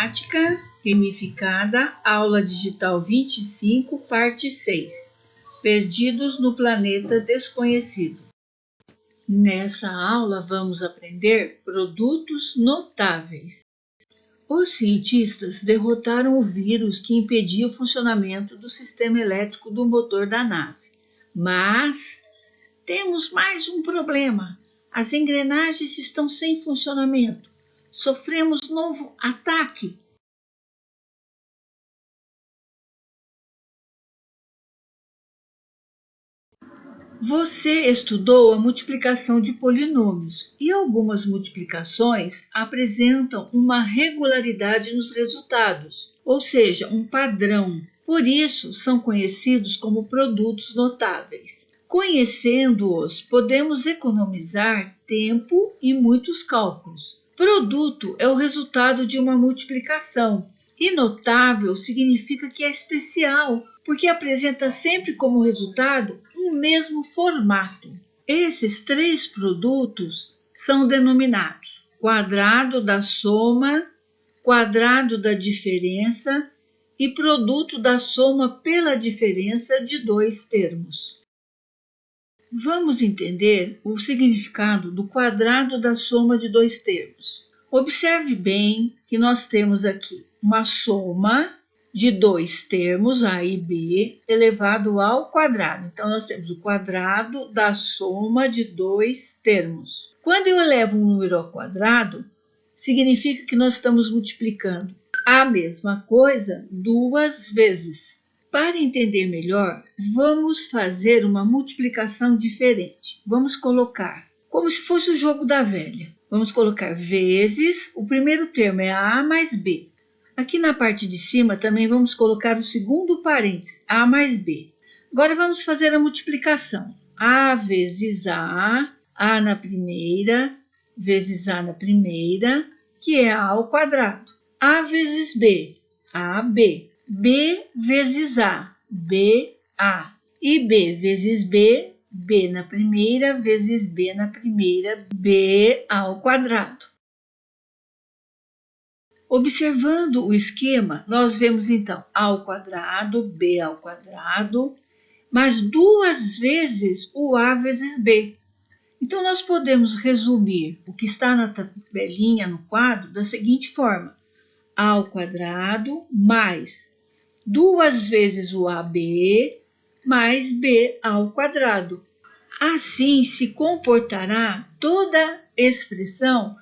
Prática Gamificada, aula digital 25, parte 6. Perdidos no planeta desconhecido. Nessa aula vamos aprender produtos notáveis. Os cientistas derrotaram o vírus que impedia o funcionamento do sistema elétrico do motor da nave. Mas temos mais um problema. As engrenagens estão sem funcionamento. Sofremos novo ataque. Você estudou a multiplicação de polinômios e algumas multiplicações apresentam uma regularidade nos resultados, ou seja, um padrão. Por isso, são conhecidos como produtos notáveis. Conhecendo-os, podemos economizar tempo e muitos cálculos. Produto é o resultado de uma multiplicação. E notável significa que é especial, porque apresenta sempre como resultado um mesmo formato. Esses três produtos são denominados quadrado da soma, quadrado da diferença e produto da soma pela diferença de dois termos. Vamos entender o significado do quadrado da soma de dois termos. Observe bem que nós temos aqui uma soma de dois termos, A e B, elevado ao quadrado. Então, nós temos o quadrado da soma de dois termos. Quando eu elevo um número ao quadrado, significa que nós estamos multiplicando a mesma coisa duas vezes. Para entender melhor, vamos fazer uma multiplicação diferente. Vamos colocar, como se fosse o jogo da velha. Vamos colocar vezes, o primeiro termo é A mais B. Aqui na parte de cima também vamos colocar o segundo parênteses, A mais B. Agora vamos fazer a multiplicação. A vezes A na primeira, vezes A na primeira, que é A ao quadrado. A vezes B, AB. B vezes A, BA. E B vezes B, B na primeira, vezes B na primeira, B ao quadrado. Observando o esquema, nós vemos então A ao quadrado, B ao quadrado, mas duas vezes o A vezes B. Então, nós podemos resumir o que está na tabelinha, no quadro, da seguinte forma. A ao quadrado mais duas vezes o AB mais B ao quadrado. Assim se comportará toda expressão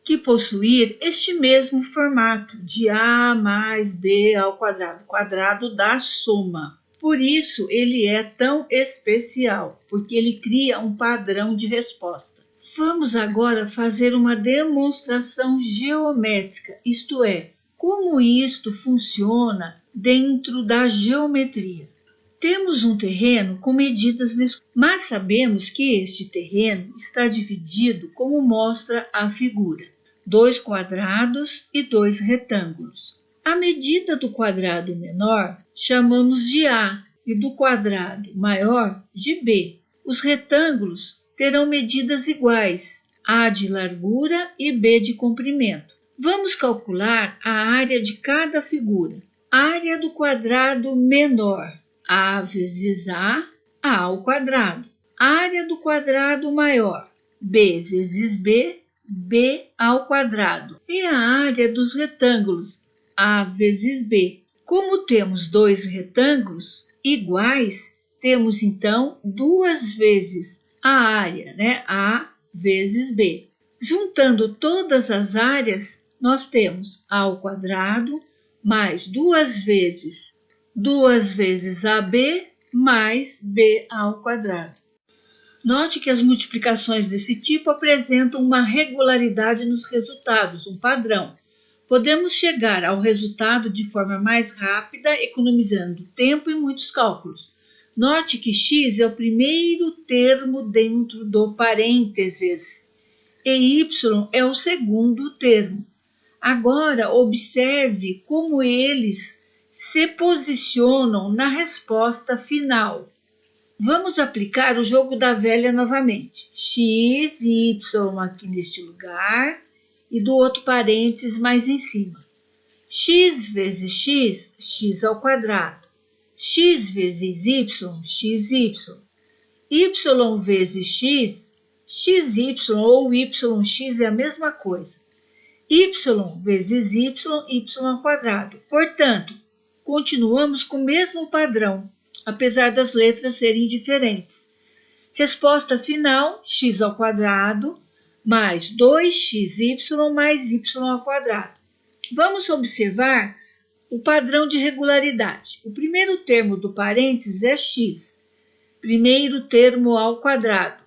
que possuir este mesmo formato de A mais B ao quadrado, quadrado da soma. Por isso, ele é tão especial, porque ele cria um padrão de resposta. Vamos agora fazer uma demonstração geométrica, isto é, como isto funciona dentro da geometria. Temos um terreno com medidas, mas sabemos que este terreno está dividido como mostra a figura. 2 quadrados e 2 retângulos. A medida do quadrado menor chamamos de A e do quadrado maior de B. Os retângulos terão medidas iguais, A de largura e B de comprimento. Vamos calcular a área de cada figura. Área do quadrado menor, A vezes A ao quadrado. Área do quadrado maior, B vezes B, B ao quadrado. E a área dos retângulos, A vezes B. Como temos dois retângulos iguais, temos então duas vezes a área, A vezes B. Juntando todas as áreas, nós temos A ao quadrado mais duas vezes AB mais B ao quadrado. Note que as multiplicações desse tipo apresentam uma regularidade nos resultados, um padrão. Podemos chegar ao resultado de forma mais rápida, economizando tempo e muitos cálculos. Note que x é o primeiro termo dentro do parênteses e y é o segundo termo. Agora, observe como eles se posicionam na resposta final. Vamos aplicar o jogo da velha novamente. X e Y aqui neste lugar e do outro parênteses mais em cima. x vezes x, x ao quadrado. X vezes y, xy. Y vezes x, xy ou yx é a mesma coisa. Y vezes y, y ao quadrado. Portanto, continuamos com o mesmo padrão, apesar das letras serem diferentes. Resposta final, x ao quadrado mais 2xy mais y ao quadrado. Vamos observar o padrão de regularidade. O primeiro termo do parênteses é x, primeiro termo ao quadrado,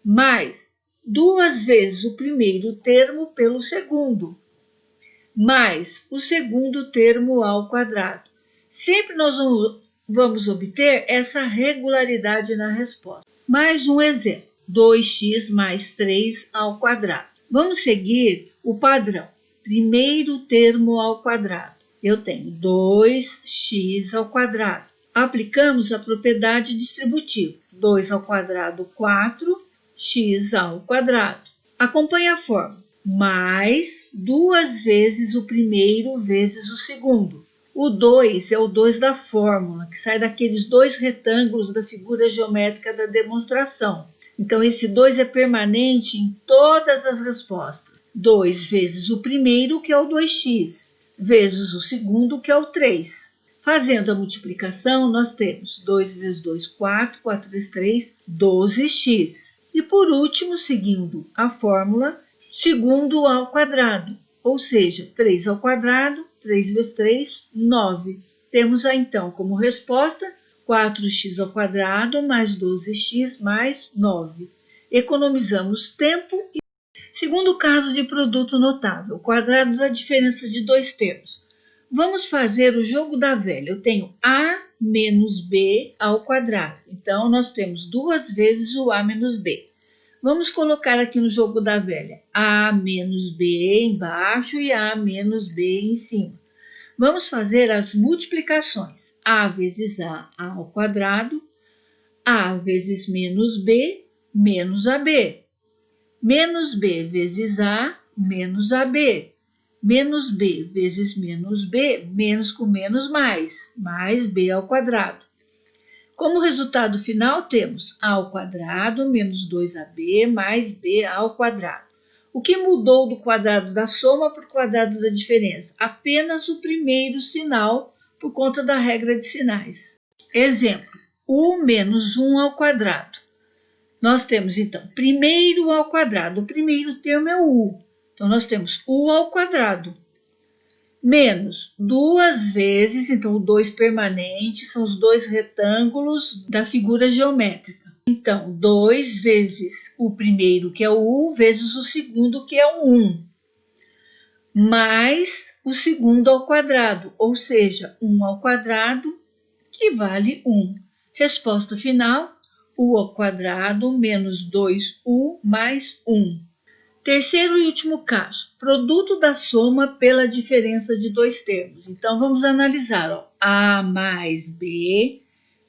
mais 2 vezes o primeiro termo pelo segundo, mais o segundo termo ao quadrado. Sempre nós vamos obter essa regularidade na resposta. Mais um exemplo, 2x mais 3 ao quadrado. Vamos seguir o padrão, primeiro termo ao quadrado. Eu tenho 2x ao quadrado. Aplicamos a propriedade distributiva. 2 ao quadrado, 4, x ao quadrado. Acompanhe a fórmula. Mais 2 vezes o primeiro vezes o segundo. O 2 é o 2 da fórmula, que sai daqueles dois retângulos da figura geométrica da demonstração. Então, esse 2 é permanente em todas as respostas. 2 vezes o primeiro, que é o 2x, vezes o segundo, que é o 3. Fazendo a multiplicação, nós temos 2 vezes 2, 4, 4 vezes 3, 12x. E por último, seguindo a fórmula, segundo ao quadrado, ou seja, 3 ao quadrado, 3 vezes 3, 9. Temos então como resposta 4x ao quadrado mais 12x mais 9. Economizamos tempo. Segundo caso de produto notável, o quadrado da diferença de dois termos. Vamos fazer o jogo da velha. Eu tenho a menos b ao quadrado. Então, nós temos 2 vezes o a menos b. Vamos colocar aqui no jogo da velha a menos b embaixo e a menos b em cima. Vamos fazer as multiplicações. A vezes a ao quadrado, a vezes menos b, menos ab. Menos b vezes a, menos ab. Menos b vezes menos b, menos com menos mais b ao quadrado. Como resultado final, temos a ao quadrado menos 2ab mais b ao quadrado. O que mudou do quadrado da soma para o quadrado da diferença? Apenas o primeiro sinal, por conta da regra de sinais. Exemplo, u menos 1 ao quadrado. Nós temos, então, primeiro ao quadrado. O primeiro termo é o u. Então, nós temos u ao quadrado. Menos 2 vezes, então o 2 permanente, são os dois retângulos da figura geométrica. Então, 2 vezes o primeiro, que é o u, vezes o segundo, que é o 1. Mais o segundo ao quadrado, ou seja, 1 ao quadrado, que vale 1. Resposta final, u ao quadrado menos 2u mais 1. Terceiro e último caso, produto da soma pela diferença de dois termos. Então, vamos analisar, ó, a mais b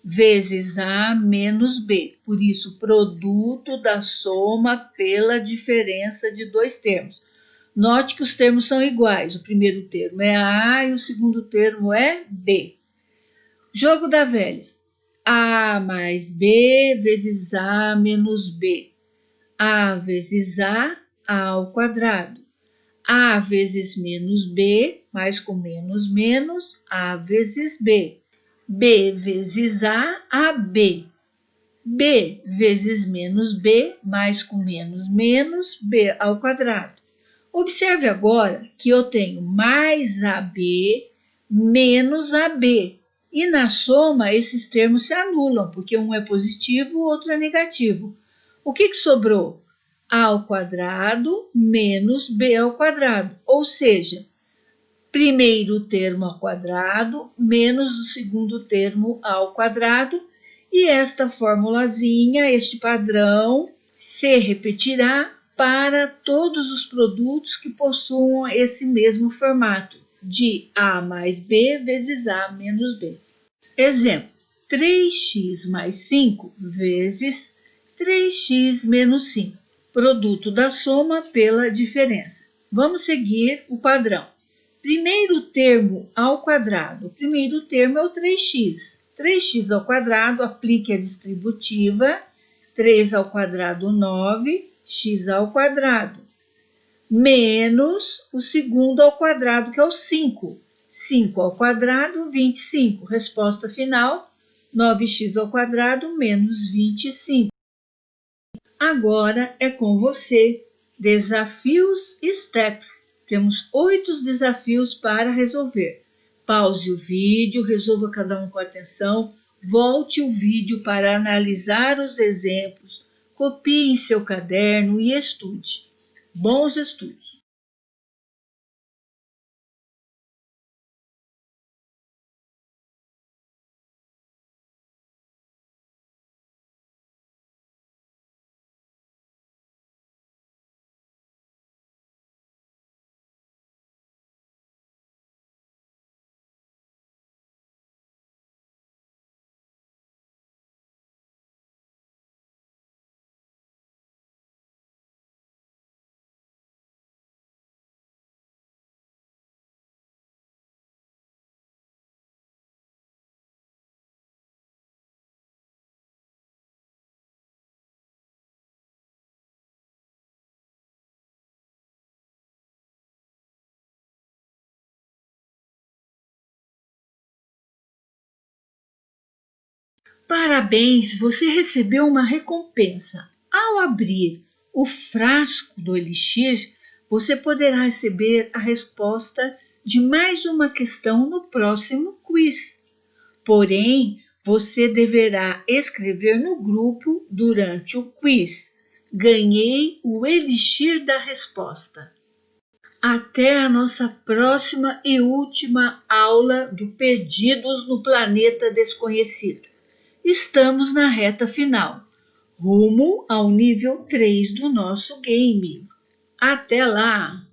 vezes a menos b. Por isso, produto da soma pela diferença de dois termos. Note que os termos são iguais. O primeiro termo é a e o segundo termo é b. Jogo da velha. A mais b vezes a menos b. A vezes a ao quadrado. A vezes menos b, mais com menos, menos, a vezes b. B vezes a, ab. B vezes menos b, mais com menos, menos, b ao quadrado. Observe agora que eu tenho mais ab menos ab. E na soma, esses termos se anulam, porque um é positivo, o outro é negativo. O que sobrou? A ao quadrado menos b ao quadrado, ou seja, primeiro termo ao quadrado menos o segundo termo ao quadrado, e esta formulazinha, este padrão, se repetirá para todos os produtos que possuam esse mesmo formato, de a mais b vezes a menos b. Exemplo, 3x mais 5 vezes 3x menos 5. Produto da soma pela diferença. Vamos seguir o padrão. Primeiro termo ao quadrado. O primeiro termo é o 3x. 3x ao quadrado, aplique a distributiva. 3 ao quadrado, 9, x ao quadrado. Menos o segundo ao quadrado, que é o 5. 5 ao quadrado, 25. Resposta final, 9x ao quadrado menos 25. Agora é com você. Desafios STEPS. Temos 8 desafios para resolver. Pause o vídeo, resolva cada um com atenção, volte o vídeo para analisar os exemplos, copie em seu caderno e estude. Bons estudos! Parabéns, você recebeu uma recompensa. Ao abrir o frasco do Elixir, você poderá receber a resposta de mais uma questão no próximo quiz. Porém, você deverá escrever no grupo durante o quiz. Ganhei o Elixir da resposta. Até a nossa próxima e última aula do Perdidos no Planeta Desconhecido. Estamos na reta final, rumo ao nível 3 do nosso game. Até lá!